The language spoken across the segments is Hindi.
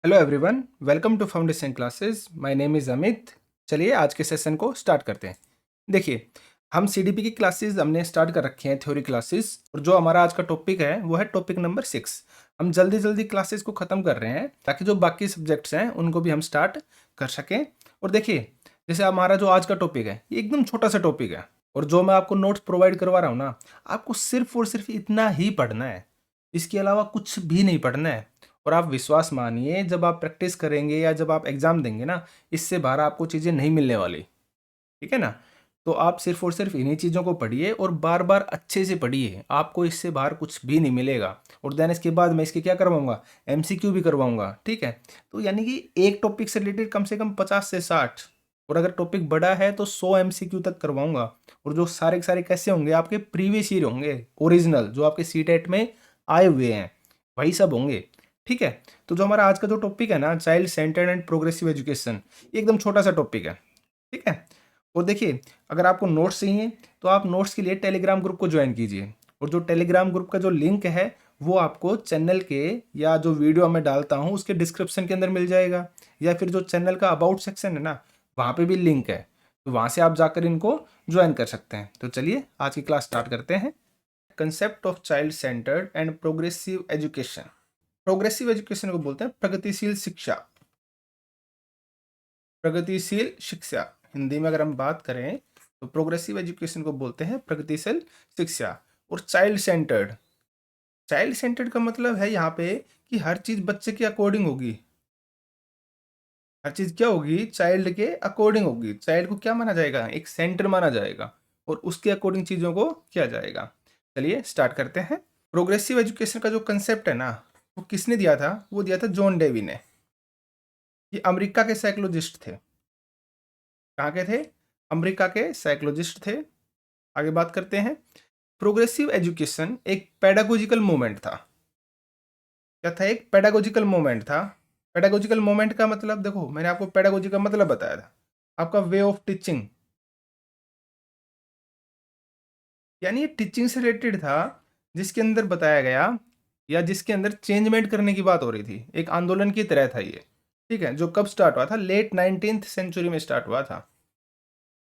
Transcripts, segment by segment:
Hello everyone, welcome to foundation classes. My name is Amit. चलिए आज के सेशन को स्टार्ट करते हैं। देखिए, हम सीडीपी की क्लासेस हमने स्टार्ट कर रखे हैं, थ्योरी क्लासेस, और जो हमारा आज का टॉपिक है वो है टॉपिक नंबर 6। हम जल्दी जल्दी क्लासेस को ख़त्म कर रहे हैं ताकि जो बाकी सब्जेक्ट्स हैं उनको भी हम स्टार्ट कर सकें। और देखिए, जैसे हमारा जो आज का टॉपिक है ये एकदम छोटा सा टॉपिक है, और जो मैं आपको नोट्स प्रोवाइड करवा रहा हूँ ना, आपको सिर्फ और सिर्फ इतना ही पढ़ना है, इसके अलावा कुछ भी नहीं पढ़ना है। और आप विश्वास मानिए, जब आप प्रैक्टिस करेंगे या जब आप एग्ज़ाम देंगे ना, इससे बाहर आपको चीज़ें नहीं मिलने वाली। ठीक है ना? तो आप सिर्फ और सिर्फ इन्हीं चीज़ों को पढ़िए और बार बार अच्छे से पढ़िए, आपको इससे बाहर कुछ भी नहीं मिलेगा। और देन इसके बाद मैं इसके क्या करवाऊंगा, एमसीक्यू भी करवाऊंगा। ठीक है? तो यानी कि एक टॉपिक से रिलेटेड कम से कम 50 से 60, और अगर टॉपिक बड़ा है तो 100 एमसीक्यू तक करवाऊंगा। और जो सारे के सारे कैसे होंगे, आपके प्रीवियस ईयर होंगे, ओरिजिनल जो आपके सीटेट में आए हुए हैं वही सब होंगे। ठीक है? तो जो हमारा आज का जो टॉपिक है ना, child centred and progressive education, एकदम छोटा सा टॉपिक है। ठीक है? और देखिए, अगर आपको नोट्स चाहिए तो आप नोट्स के लिए टेलीग्राम ग्रुप को ज्वाइन कीजिए, और जो टेलीग्राम ग्रुप का जो लिंक है वो आपको चैनल के या जो वीडियो मैं डालता हूँ उसके डिस्क्रिप्शन के अंदर मिल जाएगा, या फिर जो चैनल का अबाउट सेक्शन है ना, वहाँ पे भी लिंक है, तो वहाँ से आप जाकर इनको ज्वाइन कर सकते हैं। तो चलिए आज की क्लास स्टार्ट करते हैं। Concept of child centred and progressive education. Progressive education को बोलते हैं प्रगतिशील शिक्षा। प्रगतिशील शिक्षा, हिंदी में अगर हम बात करें तो प्रोग्रेसिव एजुकेशन को बोलते हैं प्रगतिशील शिक्षा। और चाइल्ड सेंटर्ड, चाइल्ड सेंटर्ड का मतलब है यहाँ पे कि हर चीज बच्चे के अकॉर्डिंग होगी। हर चीज क्या होगी, चाइल्ड के अकॉर्डिंग होगी। चाइल्ड को क्या माना जाएगा, एक सेंटर माना जाएगा, और उसके अकॉर्डिंग चीजों को किया जाएगा। चलिए स्टार्ट करते हैं। प्रोग्रेसिव एजुकेशन का जो कंसेप्ट है ना, वो किसने दिया था, वो दिया था जॉन डेवी ने। ये अमेरिका के साइकोलॉजिस्ट थे। कहाँ के थे, अमेरिका के साइकोलॉजिस्ट थे। आगे बात करते हैं। प्रोग्रेसिव एजुकेशन एक पेडागोजिकल मूवमेंट था। क्या था, एक पेडागोजिकल मूवमेंट था। पेडागोजिकल मूवमेंट का मतलब, देखो मैंने आपको पेडागोजी का मतलब बताया था, आपका वे ऑफ टीचिंग, यानी ये टीचिंग से रिलेटेड था, जिसके अंदर बताया गया या जिसके अंदर चेंजमेंट करने की बात हो रही थी, एक आंदोलन की तरह था ये। ठीक है? जो कब स्टार्ट हुआ था, लेट 19th सेंचुरी में स्टार्ट हुआ था।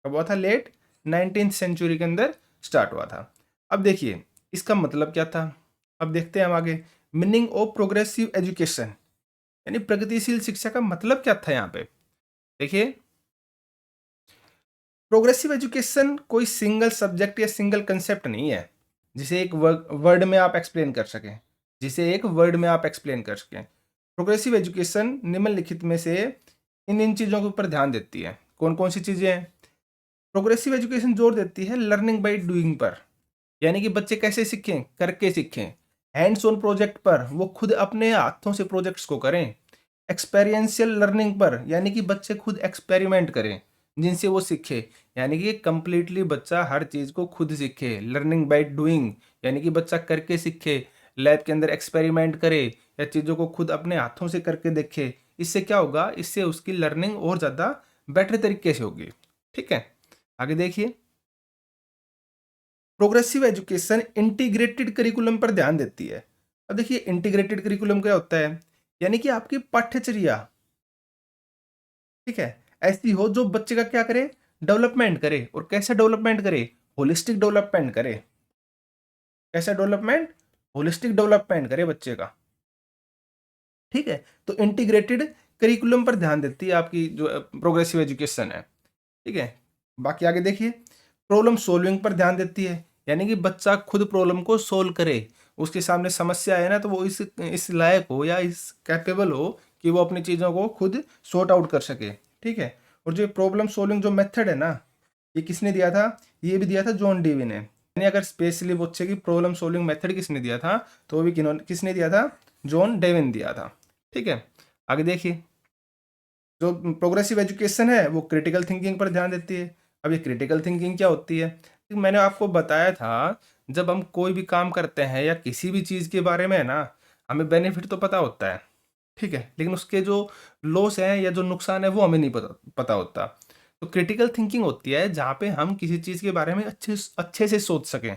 कब हुआ था, लेट 19th सेंचुरी के अंदर स्टार्ट हुआ था। अब देखिए इसका मतलब क्या था, अब देखते हैं हम आगे। मीनिंग ऑफ प्रोग्रेसिव एजुकेशन, यानी प्रगतिशील शिक्षा का मतलब क्या था यहाँ पे। देखिए, प्रोग्रेसिव एजुकेशन कोई सिंगल सब्जेक्ट या सिंगल कंसेप्ट नहीं है जिसे एक वर्ड में आप एक्सप्लेन कर सकें, जिसे एक वर्ड में आप एक्सप्लेन कर सकें। प्रोग्रेसिव एजुकेशन निम्नलिखित में से इन चीज़ों के ऊपर ध्यान देती है। कौन कौन सी चीज़ें हैं? प्रोग्रेसिव एजुकेशन जोर देती है लर्निंग बाय डूइंग पर, यानी कि बच्चे कैसे सीखें, करके सीखें। हैंड्स ऑन प्रोजेक्ट पर, वो खुद अपने हाथों से प्रोजेक्ट्स को करें। एक्सपेरियंशियल लर्निंग पर, यानी कि बच्चे खुद एक्सपेरिमेंट करें जिनसे वो सीखे, यानी कि कंप्लीटली बच्चा हर चीज़ को खुद सीखे। लर्निंग बाय डूइंग, यानी कि बच्चा करके सीखे, लैब के अंदर एक्सपेरिमेंट करे या चीज़ों को खुद अपने हाथों से करके देखे। इससे क्या होगा, इससे उसकी लर्निंग और ज़्यादा बेटर तरीके से होगी। ठीक है? आगे देखिए, प्रोग्रेसिव एजुकेशन इंटीग्रेटेड करिकुलम पर ध्यान देती है। अब देखिए इंटीग्रेटेड करिकुलम क्या होता है, यानी कि आपकी पाठ्यचर्या, ठीक है, ऐसी हो जो बच्चे का क्या करे, डेवलपमेंट करे। और कैसे डेवलपमेंट करे, होलिस्टिक डेवलपमेंट करे। कैसा डेवलपमेंट, होलिस्टिक डेवलपमेंट करे बच्चे का। ठीक है? तो इंटीग्रेटेड करिकुलम पर ध्यान देती है आपकी जो प्रोग्रेसिव एजुकेशन है। ठीक है? बाकी आगे देखिए, प्रॉब्लम सॉल्विंग पर ध्यान देती है, यानी कि बच्चा खुद प्रॉब्लम को सोल्व करे। उसके सामने समस्या है ना, तो वो इस लायक हो या इस कैपेबल हो कि वो अपनी चीज़ों को खुद सॉर्ट आउट कर सके। ठीक है? और जो प्रॉब्लम सॉल्विंग जो मेथड है ना, ये किसने दिया था, ये भी दिया था जॉन डीवी ने। यानी अगर स्पेशली पूछे कि प्रॉब्लम सॉल्विंग मेथड किसने दिया था, तो वो भी किसने दिया था, जॉन डेविन ने दिया था। ठीक है? आगे देखिए, जो प्रोग्रेसिव एजुकेशन है वो क्रिटिकल थिंकिंग पर ध्यान देती है। अब ये क्रिटिकल थिंकिंग क्या होती है, कि मैंने आपको बताया था, जब हम कोई भी काम करते हैं या किसी भी चीज़ के बारे में है ना, हमें बेनिफिट तो पता होता है, ठीक है, लेकिन उसके जो लॉस हैं या जो नुकसान है वो हमें नहीं पता होता। तो क्रिटिकल थिंकिंग होती है जहाँ पे हम किसी चीज़ के बारे में अच्छे अच्छे से सोच सकें,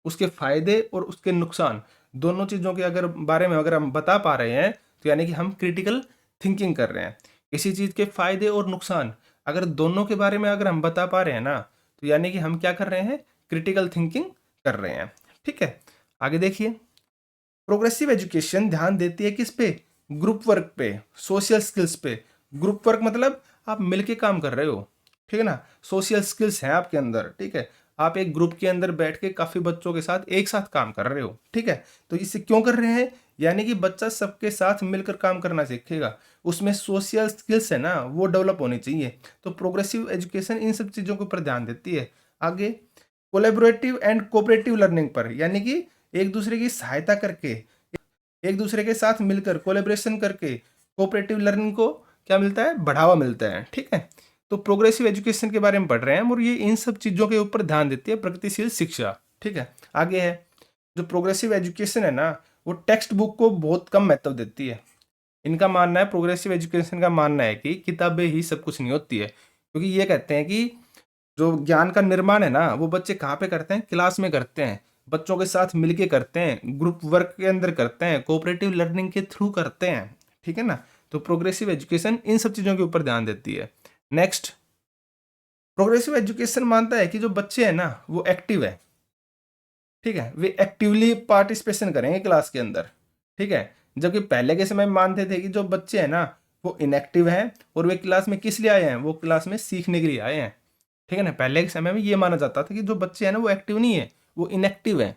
उसके फायदे और उसके नुकसान दोनों चीज़ों के अगर बारे में अगर हम बता पा रहे हैं, तो यानी कि हम क्रिटिकल थिंकिंग कर रहे हैं, किसी चीज़ के फायदे और नुकसान अगर दोनों के बारे में अगर हम बता पा रहे हैं ना, तो यानी कि हम क्या कर रहे हैं, क्रिटिकल थिंकिंग कर रहे हैं। ठीक है, आगे देखिए, प्रोग्रेसिव एजुकेशन ध्यान देती है किस पे, ग्रुप वर्क पे, सोशल स्किल्स पे। ग्रुप वर्क मतलब आप मिलके काम कर रहे हो, ठीक है ना, सोशल स्किल्स हैं आपके अंदर, ठीक है, आप एक ग्रुप के अंदर बैठ के काफ़ी बच्चों के साथ एक साथ काम कर रहे हो, ठीक है। तो इससे क्यों कर रहे हैं, यानी कि बच्चा सबके साथ मिलकर काम करना सीखेगा, उसमें सोशल स्किल्स है ना वो डेवलप होनी चाहिए। तो प्रोग्रेसिव एजुकेशन इन सब चीज़ों के ऊपर ध्यान देती है। आगे, कोलेबोरेटिव एंड कोऑपरेटिव लर्निंग पर, यानी कि एक दूसरे की सहायता करके, एक दूसरे के साथ मिलकर कोलेबोरेशन करके कोऑपरेटिव लर्निंग को क्या मिलता है, बढ़ावा मिलता है। ठीक है, तो प्रोग्रेसिव एजुकेशन के बारे में पढ़ रहे हैं और ये इन सब चीज़ों के ऊपर ध्यान देती है, प्रगतिशील शिक्षा। ठीक है, आगे है, जो प्रोग्रेसिव एजुकेशन है ना वो टेक्स्ट बुक को बहुत कम महत्व देती है। इनका मानना है, प्रोग्रेसिव एजुकेशन का मानना है कि किताबें ही सब कुछ नहीं होती है, क्योंकि ये कहते हैं कि जो ज्ञान का निर्माण है ना वो बच्चे कहाँ पे करते हैं, क्लास में करते हैं, बच्चों के साथ मिलके करते हैं, ग्रुप वर्क के अंदर करते हैं, कोऑपरेटिव लर्निंग के थ्रू करते हैं। ठीक है ना, तो प्रोग्रेसिव एजुकेशन इन सब चीज़ों के ऊपर ध्यान देती है। नेक्स्ट, प्रोग्रेसिव एजुकेशन मानता है कि जो बच्चे हैं ना वो एक्टिव है, ठीक है, वे एक्टिवली पार्टिसिपेशन करेंगे क्लास के अंदर। ठीक है, जबकि पहले के समय में मानते थे कि जो बच्चे हैं ना वो इनएक्टिव हैं और वे क्लास में किस लिए आए हैं, वो क्लास में सीखने के लिए आए हैं। ठीक है ना, पहले के समय में ये माना जाता था कि जो बच्चे हैं ना वो एक्टिव नहीं है, वो इनएक्टिव है।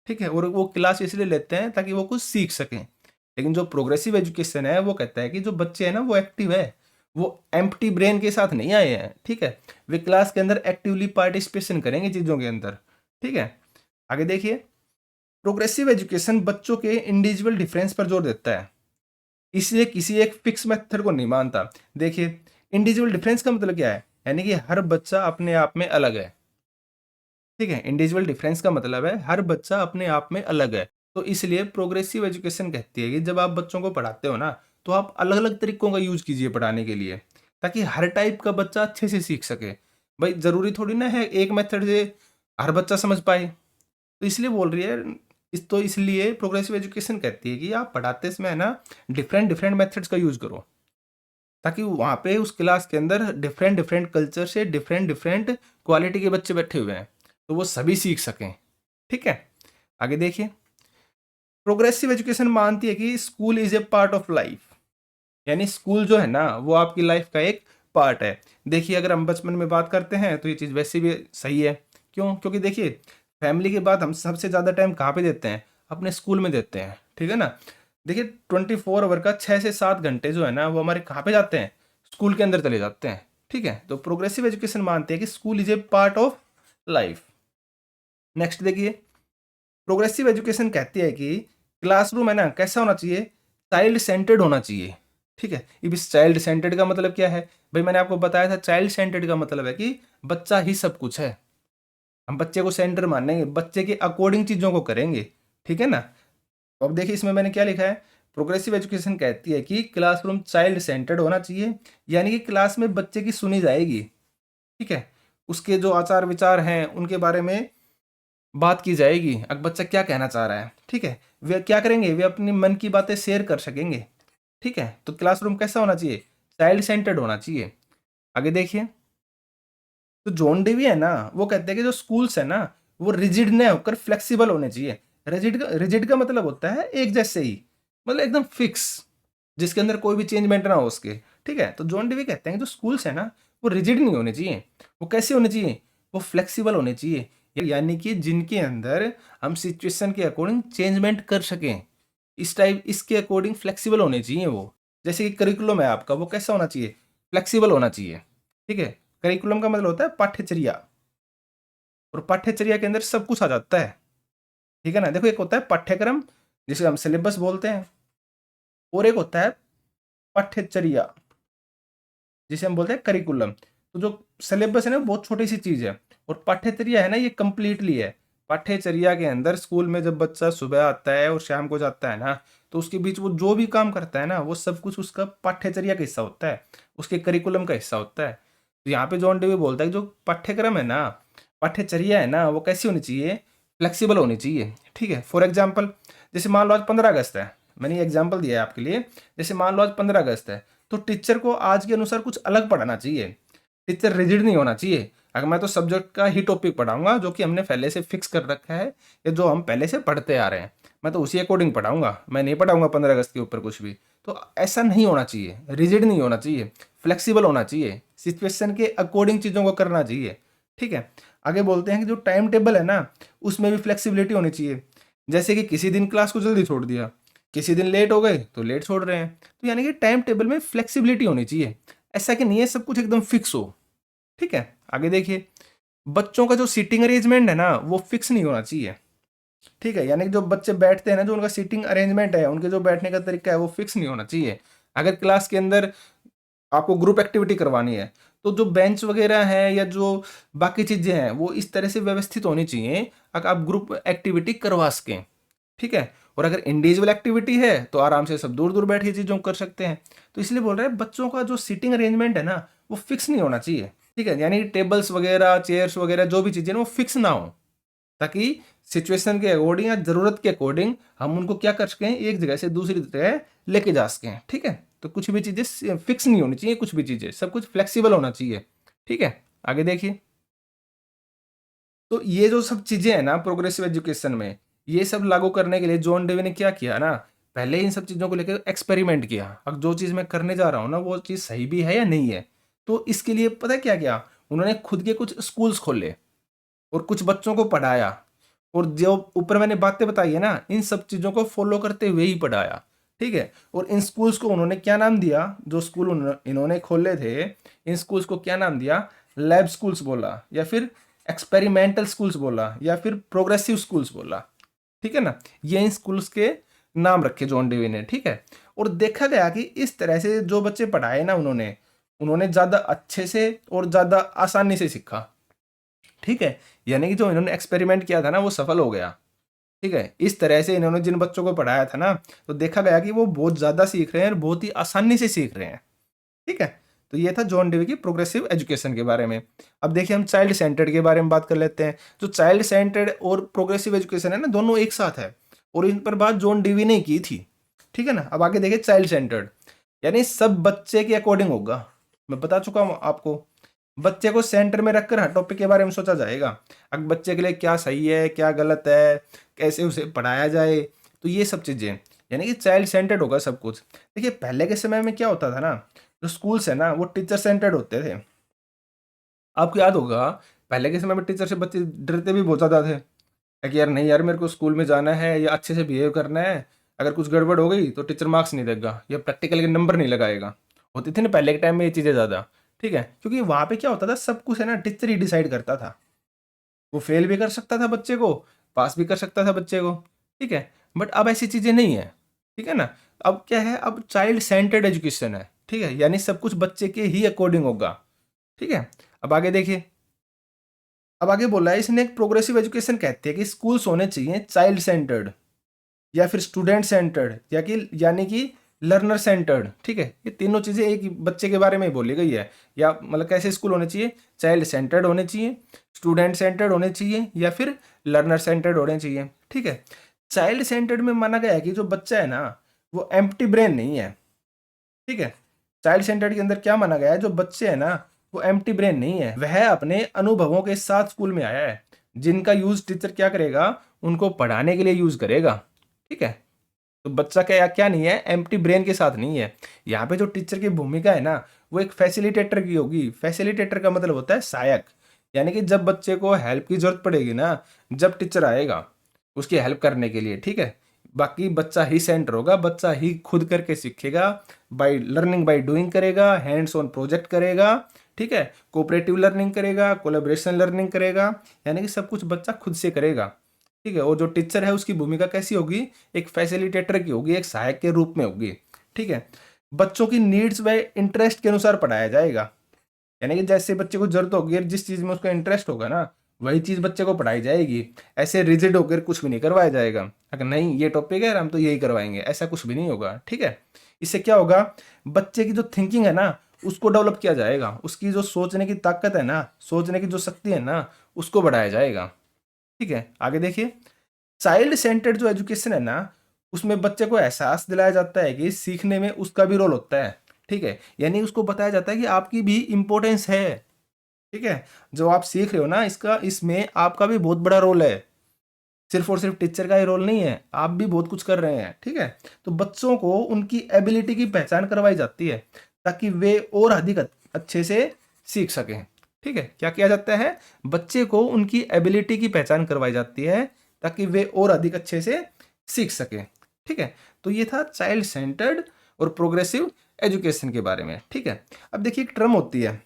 ठीक है, और वो क्लास इसलिए लेते हैं ताकि वो कुछ सीख सकें। लेकिन जो प्रोग्रेसिव एजुकेशन है वो कहता है कि जो बच्चे हैं ना वो एक्टिव है, वो एम्प्टी ब्रेन के साथ नहीं आए हैं। ठीक है, वे क्लास के अंदर एक्टिवली पार्टिसिपेशन करेंगे चीज़ों के अंदर। ठीक है, आगे देखिए, प्रोग्रेसिव एजुकेशन बच्चों के इंडिविजुअल डिफरेंस पर जोर देता है, इसलिए किसी एक फिक्स मेथड को नहीं मानता। देखिए, इंडिविजुअल डिफरेंस का मतलब क्या है, यानी कि हर बच्चा अपने आप में अलग है। ठीक है, इंडिविजुअल डिफरेंस का मतलब है हर बच्चा अपने आप में अलग है। तो इसलिए प्रोग्रेसिव एजुकेशन कहती है कि जब आप बच्चों को पढ़ाते हो ना तो आप अलग अलग तरीकों का यूज कीजिए पढ़ाने के लिए, ताकि हर टाइप का बच्चा अच्छे से सीख सके। भाई जरूरी थोड़ी ना है एक मेथड से हर बच्चा समझ पाए। तो इसलिए बोल रही है, इसलिए प्रोग्रेसिव एजुकेशन कहती है कि आप पढ़ाते समय है ना डिफरेंट डिफरेंट मेथड्स का यूज करो, ताकि वहाँ पे उस क्लास के अंदर डिफरेंट डिफरेंट कल्चर से डिफरेंट डिफरेंट क्वालिटी के बच्चे बैठे हुए हैं, तो वो सभी सीख सकें। ठीक है, आगे देखिए, प्रोग्रेसिव एजुकेशन मानती है कि school is a part of life, यानी स्कूल जो है ना वो आपकी लाइफ का एक पार्ट है। देखिए, अगर हम बचपन में बात करते हैं तो ये चीज़ वैसे भी सही है। क्यों, क्योंकि देखिए फैमिली के बाद हम सबसे ज़्यादा टाइम कहाँ पे देते हैं, अपने स्कूल में देते हैं। ठीक है ना, देखिए 24 आवर का 6 से 7 घंटे जो है ना वो हमारे कहाँ पे जाते हैं, स्कूल के अंदर चले जाते हैं। ठीक है, तो प्रोग्रेसिव एजुकेशन मानते हैं कि school is a part of life. Next देखिए, प्रोग्रेसिव एजुकेशन कहती है कि क्लासरूम है ना कैसा होना चाहिए, चाइल्ड सेंटर्ड होना चाहिए। ठीक है, अब इस चाइल्ड सेंटर्ड का मतलब क्या है, भाई मैंने आपको बताया था चाइल्ड सेंटर्ड का मतलब है कि बच्चा ही सब कुछ है, हम बच्चे को सेंटर मानेंगे, बच्चे के अकॉर्डिंग चीज़ों को करेंगे। ठीक है ना, तो अब देखिए इसमें मैंने क्या लिखा है, प्रोग्रेसिव एजुकेशन कहती है कि क्लासरूम चाइल्ड सेंटर्ड होना चाहिए, यानी कि क्लास में बच्चे की सुनी जाएगी। ठीक है, उसके जो आचार विचार हैं उनके बारे में बात की जाएगी, अब बच्चा क्या कहना चाह रहा है। ठीक है, वे क्या करेंगे, वे अपनी मन की बातें शेयर कर सकेंगे। ठीक है, तो क्लासरूम कैसा होना चाहिए, चाइल्ड सेंटर्ड होना चाहिए। आगे देखिए, तो जॉन डेवी है ना वो कहते हैं कि जो स्कूल्स है ना वो रिजिड न होकर फ्लेक्सिबल होने चाहिए। रिजिड का मतलब होता है एक जैसे ही, मतलब एकदम फिक्स, जिसके अंदर कोई भी चेंजमेंट ना हो उसके। ठीक है, तो जॉन डेवी कहते हैं कि जो स्कूल्स है ना वो रिजिड नहीं होने चाहिए, वो कैसे होने चाहिए, वो फ्लेक्सिबल होने चाहिए, यानी कि जिनके अंदर हम सिचुएशन के अकॉर्डिंग चेंजमेंट कर सकें, इस टाइप इसके अकॉर्डिंग फ्लेक्सिबल होने चाहिए वो। जैसे कि करिकुलम है आपका वो कैसा होना चाहिए, फ्लेक्सिबल होना चाहिए। ठीक है, करिकुलम का मतलब होता है पाठ्यचर्या, और पाठ्यचर्या के अंदर सब कुछ आ जाता है। ठीक है ना, देखो एक होता है पाठ्यक्रम जिसे हम सिलेबस बोलते हैं, और एक होता है पाठ्यचर्या जिसे हम बोलते हैं करिकुलम। तो जो सिलेबस है ना बहुत छोटी सी चीज़ है, और पाठ्यचर्या है ना ये कंप्लीटली है। पाठ्यचर्या के अंदर स्कूल में जब बच्चा सुबह आता है और शाम को जाता है ना, तो उसके बीच वो जो भी काम करता है ना वो सब कुछ उसका पाठ्यचर्या का हिस्सा होता है, उसके करिकुलम का हिस्सा होता है। तो यहाँ पे जॉन डेवी बोलता है कि जो पाठ्यक्रम है ना, पाठ्यचर्या है ना वो कैसी होनी चाहिए, फ्लेक्सिबल होनी चाहिए। ठीक है, फॉर एग्जाम्पल जैसे मान लो आज 15 अगस्त है, मैंने ये एग्जाम्पल दिया है आपके लिए। जैसे मान लो आज 15 अगस्त है, तो टीचर को आज के अनुसार कुछ अलग पढ़ाना चाहिए। टीचर रिजिड नहीं होना चाहिए। अगर मैं तो सब्जेक्ट का ही टॉपिक पढ़ाऊंगा जो कि हमने पहले से फिक्स कर रखा है या जो हम पहले से पढ़ते आ रहे हैं, मैं तो उसी अकॉर्डिंग पढ़ाऊंगा। मैं नहीं पढ़ाऊंगा 15 अगस्त के ऊपर कुछ भी। तो ऐसा नहीं होना चाहिए, रिजिड नहीं होना चाहिए, फ्लेक्सिबल होना चाहिए, सिचुएशन के अकॉर्डिंग चीज़ों को करना चाहिए। ठीक है, आगे बोलते हैं कि जो टाइम टेबल है ना, उसमें भी फ्लेक्सिबिलिटी होनी चाहिए। जैसे कि किसी दिन क्लास को जल्दी छोड़ दिया, किसी दिन लेट हो गए तो लेट छोड़ रहे हैं। तो यानी कि टाइम टेबल में फ्लेक्सिबिलिटी होनी चाहिए, ऐसा कि नहीं है सब कुछ एकदम फिक्स हो। ठीक है, आगे देखिए, बच्चों का जो सीटिंग अरेंजमेंट है ना, वो फिक्स नहीं होना चाहिए। ठीक है, यानी कि जो बच्चे बैठते हैं ना, जो उनका सीटिंग अरेंजमेंट है, उनके जो बैठने का तरीका है, वो फिक्स नहीं होना चाहिए। अगर क्लास के अंदर आपको ग्रुप एक्टिविटी करवानी है, तो जो बेंच वगैरह है या जो बाकी चीज़ें हैं, वो इस तरह से व्यवस्थित होनी चाहिए अगर आप ग्रुप एक्टिविटी करवा सकें। ठीक है, और अगर इंडिविजुअल एक्टिविटी है तो आराम से सब दूर दूर बैठ के चीज़ों को कर सकते हैं। तो इसलिए बोल रहे हैं बच्चों का जो सीटिंग अरेंजमेंट है ना, वो फिक्स नहीं होना चाहिए। ठीक है, यानी टेबल्स वगैरह, चेयर्स वगैरह जो भी चीज़ें ना, वो फिक्स ना हो, ताकि सिचुएशन के अकॉर्डिंग या ज़रूरत के अकॉर्डिंग हम उनको क्या कर सकें, एक जगह से दूसरी जगह लेके जा सकें। ठीक है, तो कुछ भी चीज़ें फिक्स नहीं होनी चाहिए, कुछ भी चीज़ें सब कुछ फ्लेक्सिबल होना चाहिए। ठीक है, आगे देखिए, तो ये जो सब चीज़ें हैं ना प्रोग्रेसिव एजुकेशन में, ये सब लागू करने के लिए जॉन डेवी ने क्या किया ना, पहले इन सब चीज़ों को लेकर एक्सपेरिमेंट किया। अब जो चीज़ मैं करने जा रहा हूँ ना, वो चीज़ सही भी है या नहीं है। तो इसके लिए पता है क्या किया, उन्होंने खुद के कुछ स्कूल्स खोले और कुछ बच्चों को पढ़ाया, और जो ऊपर मैंने बातें बताई है ना, इन सब चीज़ों को फॉलो करते हुए ही पढ़ाया। ठीक है, और इन स्कूल्स को उन्होंने क्या नाम दिया, जो स्कूल इन्होंने खोले थे, इन स्कूल्स को क्या नाम दिया, लैब स्कूल्स बोला, या फिर एक्सपेरिमेंटल स्कूल्स बोला, या फिर प्रोग्रेसिव स्कूल्स बोला। ठीक है ना, ये इन स्कूल्स के नाम रखे जॉन डेवी ने। ठीक है, और देखा गया कि इस तरह से जो बच्चे पढ़ाए ना उन्होंने उन्होंने ज़्यादा अच्छे से और ज़्यादा आसानी से सीखा। ठीक है, यानी कि जो इन्होंने एक्सपेरिमेंट किया था ना, वो सफल हो गया। ठीक है, इस तरह से इन्होंने जिन बच्चों को पढ़ाया था ना, तो देखा गया कि वो बहुत ज़्यादा सीख रहे हैं और बहुत ही आसानी से सीख रहे हैं। ठीक है, तो ये था जॉन डेवी की प्रोग्रेसिव एजुकेशन के बारे में। अब देखिए हम चाइल्ड सेंटर्ड के बारे में बात कर लेते हैं। जो चाइल्ड सेंटर्ड और प्रोग्रेसिव एजुकेशन है ना, दोनों एक साथ है, और इन पर बात जॉन डेवी ने की थी। ठीक है ना, अब आगे देखिए चाइल्ड सेंटर्ड, यानी सब बच्चे के अकॉर्डिंग होगा। मैं बता चुका हूँ आपको, बच्चे को सेंटर में रखकर हर टॉपिक के बारे में सोचा जाएगा। अब बच्चे के लिए क्या सही है, क्या गलत है, कैसे उसे पढ़ाया जाए, तो ये सब चीज़ें, यानी कि चाइल्ड सेंटर्ड होगा सब कुछ। देखिए पहले के समय में क्या होता था ना, जो स्कूल्स है ना, वो टीचर सेंटर्ड होते थे। आपको याद होगा, पहले के समय में टीचर से बच्चे डरते भी बहुत ज़्यादा थे कि यार नहीं यार, मेरे को स्कूल में जाना है या अच्छे से बिहेव करना है, अगर कुछ गड़बड़ हो गई तो टीचर मार्क्स नहीं देगा या प्रैक्टिकल के नंबर नहीं लगाएगा। होती थी ना पहले के टाइम में ये चीज़ें ज़्यादा। ठीक है, क्योंकि वहाँ पे क्या होता था, सब कुछ है ना टीचर ही डिसाइड करता था। वो फेल भी कर सकता था बच्चे को, पास भी कर सकता था बच्चे को। ठीक है, बट अब ऐसी चीज़ें नहीं है। ठीक है ना, अब क्या है, अब चाइल्ड सेंटर्ड एजुकेशन है। ठीक है, यानी सब कुछ बच्चे के ही अकॉर्डिंग होगा। ठीक है, अब आगे देखिए, अब आगे बोला है इसने, एक प्रोग्रेसिव एजुकेशन कहते हैं कि स्कूल्स होने चाहिए चाइल्ड सेंटर्ड या फिर स्टूडेंट सेंटर्ड, या कि यानी कि लर्नर सेंटर्ड। ठीक है, ये तीनों चीज़ें एक ही बच्चे के बारे में ही बोली गई है। या मतलब कैसे स्कूल होने चाहिए, चाइल्ड सेंटर्ड होने चाहिए, स्टूडेंट सेंटर्ड होने चाहिए, या फिर लर्नर सेंटर्ड होने चाहिए। ठीक है, चाइल्ड सेंटर्ड में माना गया है कि जो बच्चा है ना, वो एम्प्टी ब्रेन नहीं है। ठीक है, चाइल्ड सेंटर्ड के अंदर क्या माना गया है, जो बच्चे हैं ना, वो एम्प्टी ब्रेन नहीं है, वह अपने अनुभवों के साथ स्कूल में आया है, जिनका यूज टीचर क्या करेगा, उनको पढ़ाने के लिए यूज करेगा। ठीक है, तो बच्चा क्या क्या नहीं है, एम्प्टी ब्रेन के साथ नहीं है। यहाँ पे जो टीचर की भूमिका है ना, वो एक फैसिलिटेटर की होगी। फैसिलिटेटर का मतलब होता है सहायक, यानी कि जब बच्चे को हेल्प की जरूरत पड़ेगी ना, जब टीचर आएगा उसकी हेल्प करने के लिए। ठीक है, बाकी बच्चा ही सेंटर होगा, बच्चा ही खुद करके सीखेगा, बाय लर्निंग बाय डूइंग करेगा, हैंड्स ऑन प्रोजेक्ट करेगा। ठीक है, कोऑपरेटिव लर्निंग करेगा, कोलैबोरेशन लर्निंग करेगा, यानी कि सब कुछ बच्चा खुद से करेगा। ठीक है, और जो टीचर है उसकी भूमिका कैसी होगी, एक फैसिलिटेटर की होगी, एक सहायक के रूप में होगी। ठीक है, बच्चों की नीड्स व इंटरेस्ट के अनुसार पढ़ाया जाएगा, यानी कि जैसे बच्चे को जरूरत होगी और जिस चीज़ में उसका इंटरेस्ट होगा ना, वही चीज़ बच्चे को पढ़ाई जाएगी। ऐसे रिजिड होकर कुछ भी नहीं करवाया जाएगा, अगर नहीं ये टॉपिक है हम तो यही करवाएंगे, ऐसा कुछ भी नहीं होगा। ठीक है, इससे क्या होगा, बच्चे की जो थिंकिंग है ना, उसको डेवलप किया जाएगा, उसकी जो सोचने की ताकत है ना, सोचने की जो शक्ति है ना, उसको बढ़ाया जाएगा। ठीक है, आगे देखिए, चाइल्ड सेंटर्ड जो एजुकेशन है ना, उसमें बच्चे को एहसास दिलाया जाता है कि सीखने में उसका भी रोल होता है, ठीक है। यानी उसको बताया जाता है कि आपकी भी इम्पोर्टेंस है, ठीक है। जो आप सीख रहे हो ना, इसमें आपका भी बहुत बड़ा रोल है, सिर्फ और सिर्फ टीचर का ही रोल नहीं है, आप भी बहुत कुछ कर रहे हैं, ठीक है। तो बच्चों को उनकी एबिलिटी की पहचान करवाई जाती है ताकि वे और अधिक अच्छे से सीख सकें, ठीक है। क्या किया जाता है, बच्चे को उनकी एबिलिटी की पहचान करवाई जाती है ताकि वे और अधिक अच्छे से सीख सकें, ठीक है। तो ये था चाइल्ड सेंटर्ड और प्रोग्रेसिव एजुकेशन के बारे में, ठीक है। अब देखिए एक टर्म होती है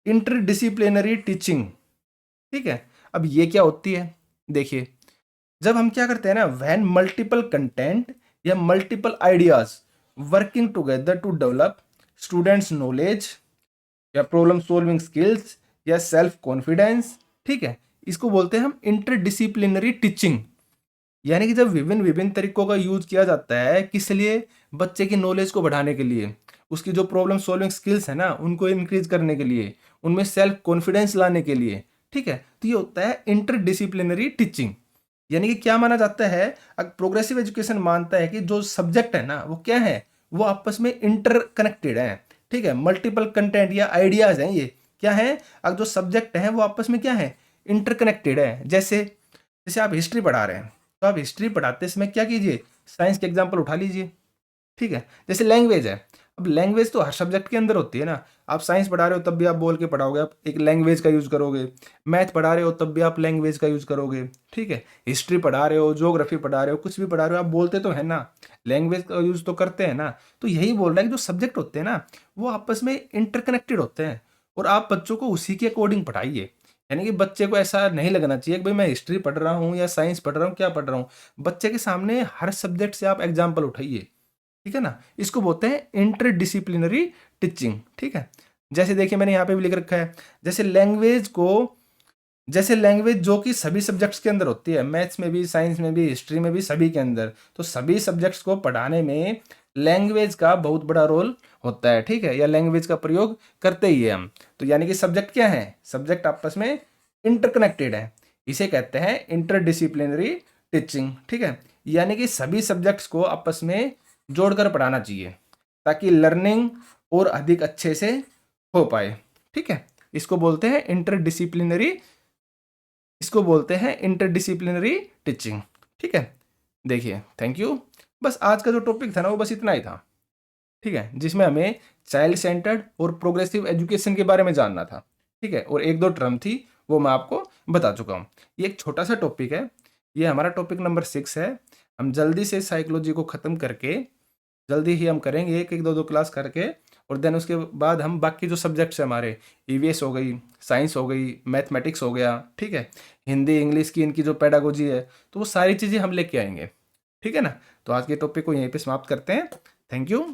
इंटरडिसिप्लिनरी टीचिंग, ठीक है। अब ये क्या होती है, देखिए जब हम क्या करते हैं ना, व्हेन मल्टीपल कंटेंट या multiple ideas working together to develop students knowledge या प्रॉब्लम सॉल्विंग स्किल्स या सेल्फ कॉन्फिडेंस, ठीक है, इसको बोलते हैं हम इंटरडिसिप्लिनरी टीचिंग। यानी कि जब विभिन्न विभिन्न तरीकों का यूज किया जाता है, किस लिए, बच्चे की नॉलेज को बढ़ाने के लिए, उसकी जो प्रॉब्लम सॉल्विंग स्किल्स है ना उनको इंक्रीज करने के लिए, उनमें सेल्फ कॉन्फिडेंस लाने के लिए, ठीक है। तो ये होता है इंटरडिसिप्लिनरी टीचिंग। यानी कि क्या माना जाता है, प्रोग्रेसिव एजुकेशन मानता है कि जो सब्जेक्ट है ना वो क्या है, वो आपस में इंटरकनेक्टेड है, ठीक है। मल्टीपल कंटेंट या आइडियाज हैं, ये क्या है, अब जो सब्जेक्ट है वो आपस में क्या है, इंटरकनेक्टेड है। जैसे जैसे आप हिस्ट्री पढ़ा रहे हैं, तो आप हिस्ट्री पढ़ाते समय क्या कीजिए, साइंस के एग्जाम्पल उठा लीजिए, ठीक है। जैसे लैंग्वेज है, अब लैंग्वेज तो हर सब्जेक्ट के अंदर होती है ना, आप साइंस पढ़ा रहे हो तब भी आप बोल के पढ़ाओगे, आप एक लैंग्वेज का यूज करोगे। मैथ पढ़ा रहे हो तब भी आप लैंग्वेज का यूज करोगे, ठीक है। हिस्ट्री पढ़ा रहे हो, ज्योग्राफी पढ़ा रहे हो, कुछ भी पढ़ा रहे हो, आप बोलते तो है ना, लैंग्वेज का यूज तो करते हैं ना। तो यही बोल रहा है कि जो सब्जेक्ट होते हैं ना वो आपस में इंटरकनेक्टेड होते हैं, और आप बच्चों को उसी के अकॉर्डिंग पढ़ाइए। यानी कि बच्चे को ऐसा नहीं लगना चाहिए कि भाई मैं हिस्ट्री पढ़ रहा हूँ या साइंस पढ़ रहा हूँ, क्या पढ़ रहा हूँ। बच्चे के सामने हर सब्जेक्ट से आप एग्जाम्पल उठाइए, ठीक है ना। इसको बोलते हैं इंटरडिसिप्लिनरी टीचिंग, ठीक है। जैसे देखिए मैंने यहाँ पे भी लिख रखा है, जैसे लैंग्वेज जो कि सभी सब्जेक्ट्स के अंदर होती है, मैथ्स में भी, साइंस में भी, हिस्ट्री में भी, सभी के अंदर, तो सभी सब्जेक्ट्स को पढ़ाने में लैंग्वेज का बहुत बड़ा रोल होता है, ठीक है, या लैंग्वेज का प्रयोग करते ही है हम। तो यानी कि सब्जेक्ट क्या है, सब्जेक्ट आपस में इंटरकनेक्टेड है, इसे कहते हैं इंटरडिसिप्लिनरी टीचिंग, ठीक है। यानी कि सभी सब्जेक्ट्स को आपस में जोड़कर पढ़ाना चाहिए ताकि लर्निंग और अधिक अच्छे से हो पाए, ठीक है। इसको बोलते हैं इंटरडिसिप्लिनरी टीचिंग, ठीक है। देखिए थैंक यू। बस आज का जो टॉपिक था ना वो बस इतना ही था, ठीक है, जिसमें हमें चाइल्ड सेंटर्ड और प्रोग्रेसिव एजुकेशन के बारे में जानना था, ठीक है। और एक दो टर्म थी वो मैं आपको बता चुका हूँ। ये एक छोटा सा टॉपिक है, ये हमारा टॉपिक नंबर 6 है। हम जल्दी से साइकोलॉजी को ख़त्म करके जल्दी ही हम करेंगे, एक एक दो दो क्लास करके, और देन उसके बाद हम बाकी जो सब्जेक्ट्स हैं हमारे, ईवीएस हो गई, साइंस हो गई, मैथमेटिक्स हो गया, ठीक है, हिंदी इंग्लिश की इनकी जो पेडागोजी है, तो वो सारी चीज़ें हम लेके आएंगे, ठीक है ना। तो आज के टॉपिक को यहीं पे समाप्त करते हैं। Thank you.